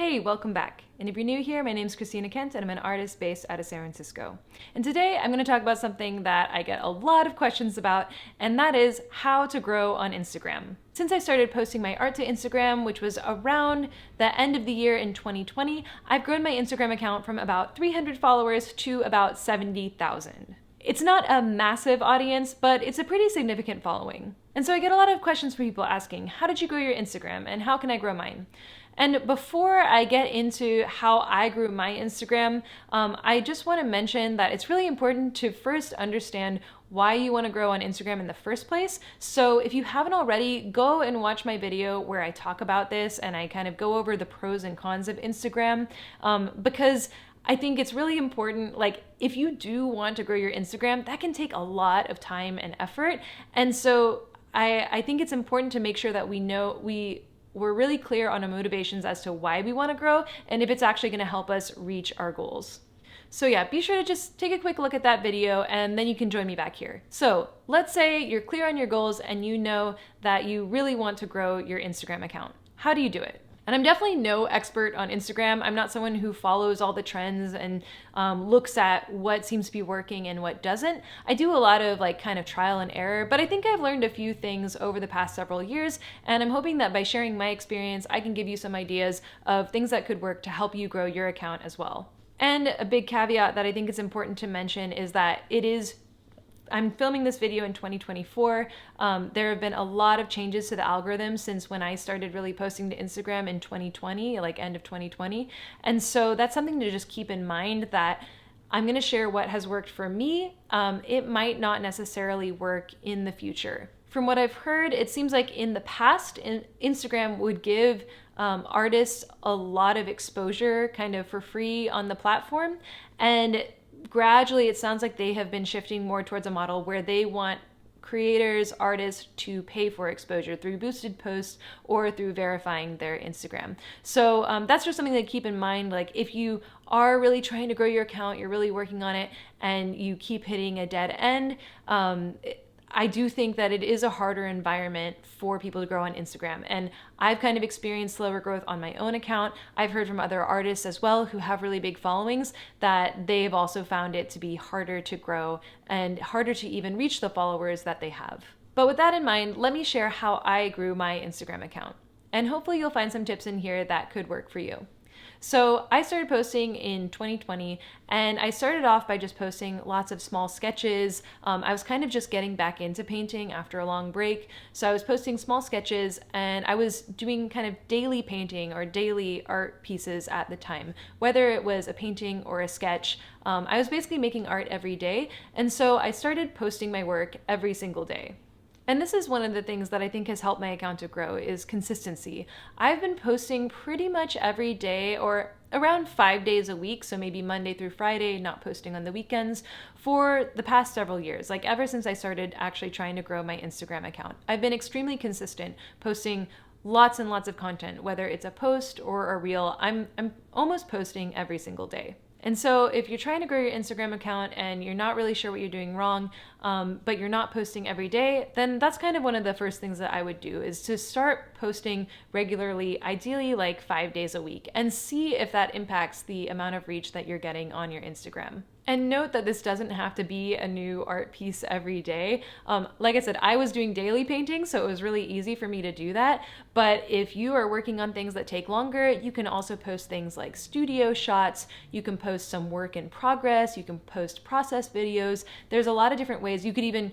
Hey, welcome back. And if you're new here, my name is Christina Kent and I'm an artist based out of San Francisco. And today I'm going to talk about something that I get a lot of questions about, and that is how to grow on Instagram. Since I started posting my art to Instagram, which was around the end of the year in 2020, I've grown my Instagram account from about 300 followers to about 70,000. It's not a massive audience, but it's a pretty significant following. And so I get a lot of questions from people asking, how did you grow your Instagram and how can I grow mine? And before I get into how I grew my Instagram, I just want to mention that it's really important to first understand why you want to grow on Instagram in the first place. So if you haven't already, go and watch my video where I talk about this and I kind of go over the pros and cons of Instagram, because I think it's really important, like if you do want to grow your Instagram, that can take a lot of time and effort. And so I think it's important to make sure that we're really clear on our motivations as to why we want to grow and if it's actually going to help us reach our goals. So yeah, be sure to just take a quick look at that video and then you can join me back here. So let's say you're clear on your goals and you know that you really want to grow your Instagram account. How do you do it? And I'm definitely no expert on Instagram. I'm not someone who follows all the trends and looks at what seems to be working and what doesn't. I do a lot of like kind of trial and error, but I think I've learned a few things over the past several years, and I'm hoping that by sharing my experience, I can give you some ideas of things that could work to help you grow your account as well. And a big caveat that I think is important to mention is that I'm filming this video in 2024. There have been a lot of changes to the algorithm since when I started really posting to Instagram in 2020, like end of 2020. And so that's something to just keep in mind, that I'm gonna share what has worked for me. It might not necessarily work in the future. From what I've heard, it seems like in the past, Instagram would give artists a lot of exposure kind of for free on the platform. And gradually, it sounds like they have been shifting more towards a model where they want creators, artists to pay for exposure through boosted posts or through verifying their Instagram. So that's just something to keep in mind. Like if you are really trying to grow your account, you're really working on it, and you keep hitting a dead end, I do think that it is a harder environment for people to grow on Instagram. And I've kind of experienced slower growth on my own account. I've heard from other artists as well who have really big followings that they've also found it to be harder to grow and harder to even reach the followers that they have. But with that in mind, let me share how I grew my Instagram account. And hopefully you'll find some tips in here that could work for you. So I started posting in 2020, and I started off by just posting lots of small sketches. I was kind of just getting back into painting after a long break. So I was posting small sketches and I was doing kind of daily painting or daily art pieces at the time, whether it was a painting or a sketch. I was basically making art every day. And so I started posting my work every single day. And this is one of the things that I think has helped my account to grow, is consistency. I've been posting pretty much every day, or around 5 days a week, so maybe Monday through Friday, not posting on the weekends, for the past several years, like ever since I started actually trying to grow my Instagram account. I've been extremely consistent, posting lots and lots of content, whether it's a post or a reel. I'm almost posting every single day. And so if you're trying to grow your Instagram account and you're not really sure what you're doing wrong, but you're not posting every day, then that's kind of one of the first things that I would do, is to start posting regularly, ideally like 5 days a week, and see if that impacts the amount of reach that you're getting on your Instagram. And note that this doesn't have to be a new art piece every day. Like I said, I was doing daily painting, so it was really easy for me to do that. But if you are working on things that take longer, you can also post things like studio shots. You can post some work in progress. You can post process videos. There's a lot of different ways. You could even,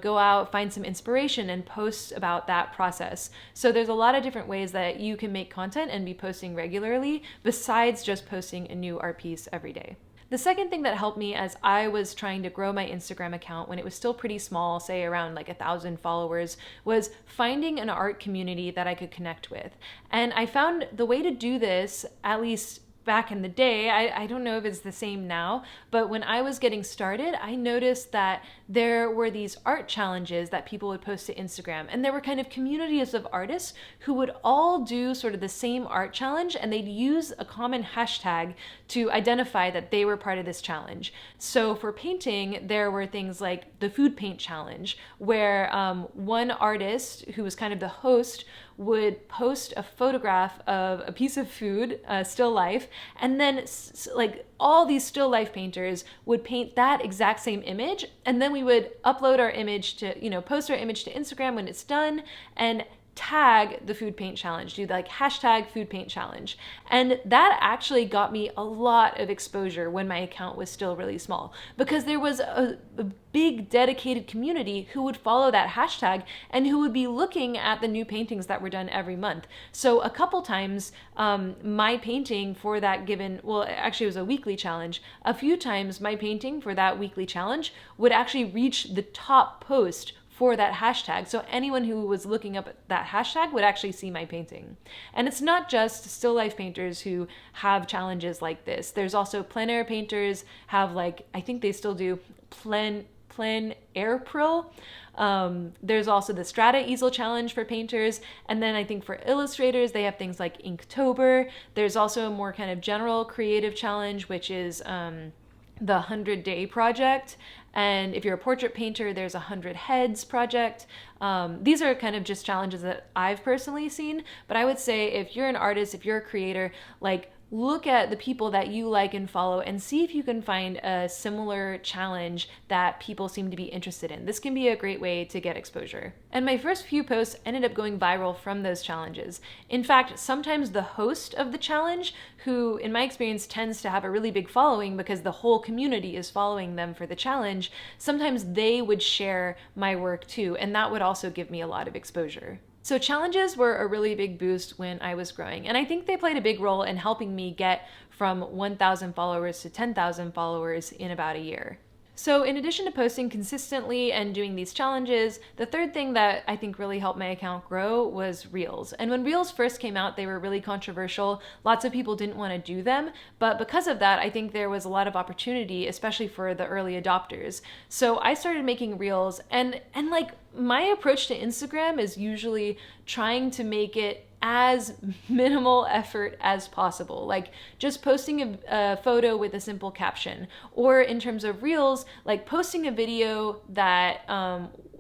go out, find some inspiration and post about that process. So there's a lot of different ways that you can make content and be posting regularly, besides just posting a new art piece every day. The second thing that helped me as I was trying to grow my Instagram account when it was still pretty small, say around like 1,000 followers, was finding an art community that I could connect with. And I found the way to do this, at least back in the day, I don't know if it's the same now, but when I was getting started, I noticed that there were these art challenges that people would post to Instagram, and there were kind of communities of artists who would all do sort of the same art challenge, and they'd use a common hashtag to identify that they were part of this challenge. So for painting, there were things like the food paint challenge, where one artist who was kind of the host would post a photograph of a piece of food, still life, and then like all these still life painters would paint that exact same image, and then we would upload our image to, post our image to Instagram when it's done, and tag the food paint challenge, do like hashtag food paint challenge. And that actually got me a lot of exposure when my account was still really small, because there was a big dedicated community who would follow that hashtag and who would be looking at the new paintings that were done every month. So a couple times, my painting for that given, well, actually it was a weekly challenge, a few times my painting for that weekly challenge would actually reach the top post for that hashtag. So anyone who was looking up that hashtag would actually see my painting. And it's not just still life painters who have challenges like this. There's also plein air painters have, like, I think they still do plein April. There's also the Strata Easel Challenge for painters. And then I think for illustrators, they have things like Inktober. There's also a more kind of general creative challenge, which is the 100-Day Project. And if you're a portrait painter, there's a 100 Heads project. These are kind of just challenges that I've personally seen. But I would say if you're an artist, if you're a creator, like, look at the people that you like and follow and see if you can find a similar challenge that people seem to be interested in. This can be a great way to get exposure. And my first few posts ended up going viral from those challenges. In fact, sometimes the host of the challenge, who in my experience tends to have a really big following because the whole community is following them for the challenge, sometimes they would share my work too, and that would also give me a lot of exposure. So challenges were a really big boost when I was growing, and I think they played a big role in helping me get from 1,000 followers to 10,000 followers in about a year. So in addition to posting consistently and doing these challenges, the third thing that I think really helped my account grow was Reels. And when Reels first came out, they were really controversial. Lots of people didn't want to do them, but because of that, I think there was a lot of opportunity, especially for the early adopters. So I started making Reels, and like, my approach to Instagram is usually trying to make it as minimal effort as possible, like just posting a photo with a simple caption, or in terms of Reels, like posting a video that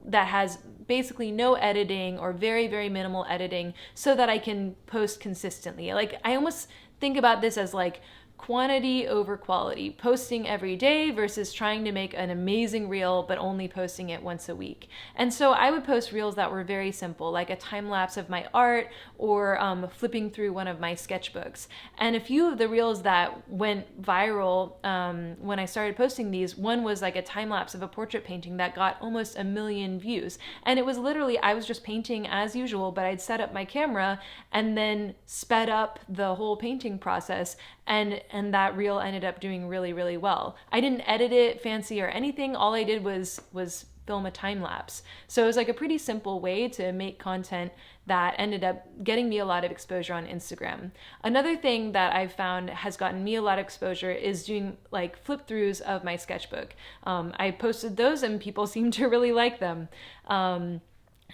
that has basically no editing or very, very minimal editing so that I can post consistently. Like, I almost think about this as like quantity over quality, posting every day versus trying to make an amazing reel but only posting it once a week. And so I would post reels that were very simple, like a time lapse of my art or flipping through one of my sketchbooks. And a few of the reels that went viral when I started posting these, one was like a time lapse of a portrait painting that got almost 1 million views. And it was literally, I was just painting as usual, but I'd set up my camera and then sped up the whole painting process, and that reel ended up doing really, really well. I didn't edit it fancy or anything. All I did was film a time lapse. So it was like a pretty simple way to make content that ended up getting me a lot of exposure on Instagram. Another thing that I've found has gotten me a lot of exposure is doing like flip throughs of my sketchbook. I posted those and people seem to really like them.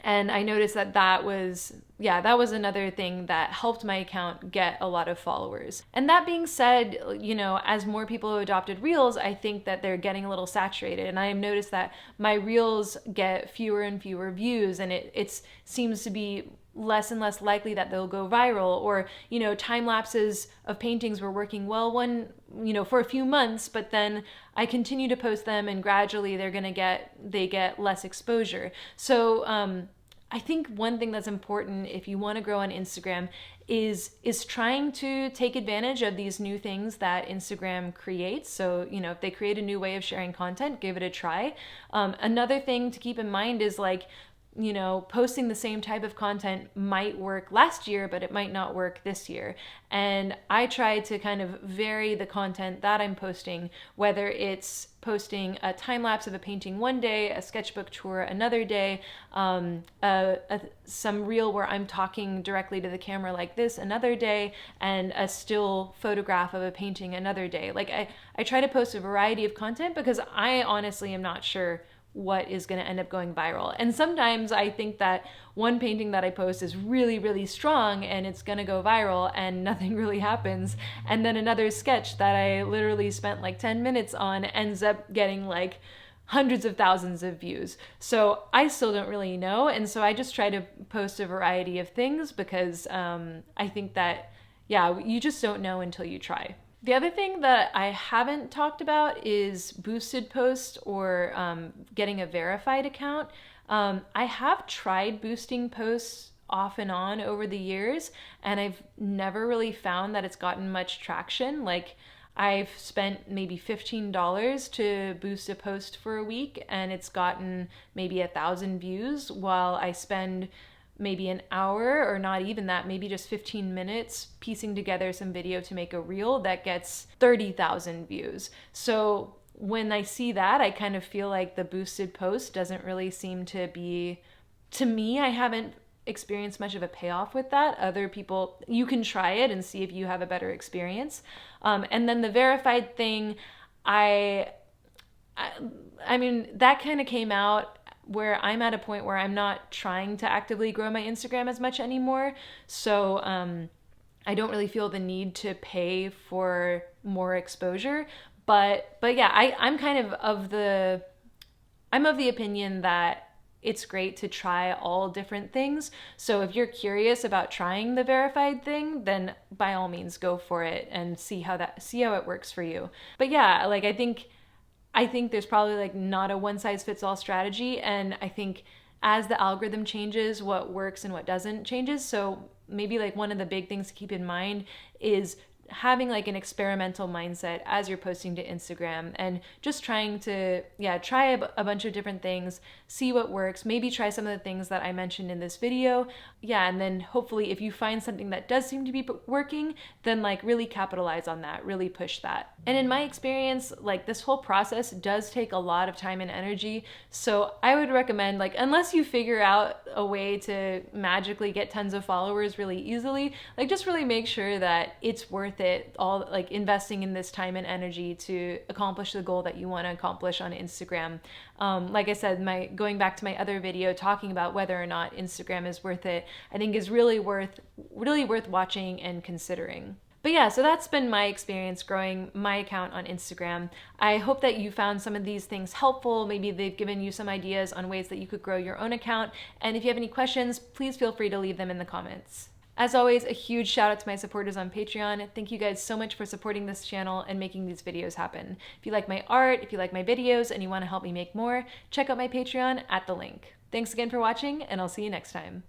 And I noticed that was another thing that helped my account get a lot of followers. And that being said, you know, as more people have adopted Reels, I think that they're getting a little saturated. And I have noticed that my Reels get fewer and fewer views, and it seems to be less and less likely that they'll go viral. Or, you know, time lapses of paintings were working well for a few months, but then I continue to post them and gradually they get less exposure. So I think one thing that's important if you want to grow on Instagram is trying to take advantage of these new things that Instagram creates. So, you know, if they create a new way of sharing content, give it a try. Another thing to keep in mind is, like, you know, posting the same type of content might work last year, but it might not work this year. And I try to kind of vary the content that I'm posting, whether it's posting a time lapse of a painting one day, a sketchbook tour another day, some reel where I'm talking directly to the camera like this another day, and a still photograph of a painting another day. Like, I try to post a variety of content because I honestly am not sure what is going to end up going viral. And sometimes I think that one painting that I post is really, really strong and it's going to go viral and nothing really happens. And then another sketch that I literally spent like 10 minutes on ends up getting like hundreds of thousands of views. So I still don't really know. And so I just try to post a variety of things because I think that, yeah, you just don't know until you try. The other thing that I haven't talked about is boosted posts or getting a verified account. I have tried boosting posts off and on over the years, and I've never really found that it's gotten much traction. Like, I've spent maybe $15 to boost a post for a week, and it's gotten maybe 1,000 views, while I spend maybe an hour, or not even that, maybe just 15 minutes piecing together some video to make a reel that gets 30,000 views. So when I see that, I kind of feel like the boosted post doesn't really seem to be, to me, I haven't experienced much of a payoff with that. Other people, you can try it and see if you have a better experience. And then the verified thing, I mean, that kind of came out where I'm at a point where I'm not trying to actively grow my Instagram as much anymore. So I don't really feel the need to pay for more exposure. But yeah, I'm kind of the opinion that it's great to try all different things. So if you're curious about trying the verified thing, then by all means go for it and see how it works for you. But yeah, like I think there's probably like not a one size fits all strategy, and I think as the algorithm changes, what works and what doesn't changes. So maybe like one of the big things to keep in mind is having like an experimental mindset as you're posting to Instagram, and just trying to try a bunch of different things, see what works, maybe try some of the things that I mentioned in this video. And then hopefully if you find something that does seem to be working, then like really capitalize on that, really push that. And in my experience, like this whole process does take a lot of time and energy. So I would recommend, like, unless you figure out a way to magically get tons of followers really easily, like just really make sure that it's worth it, all like investing in this time and energy to accomplish the goal that you want to accomplish on Instagram. Like I said, going back to my other video talking about whether or not Instagram is worth it, I think is really worth watching and considering. But yeah, so that's been my experience growing my account on Instagram. I hope that you found some of these things helpful. Maybe they've given you some ideas on ways that you could grow your own account. And if you have any questions, please feel free to leave them in the comments. As always, a huge shout out to my supporters on Patreon. Thank you guys so much for supporting this channel and making these videos happen. If you like my art, if you like my videos, and you want to help me make more, check out my Patreon at the link. Thanks again for watching, and I'll see you next time.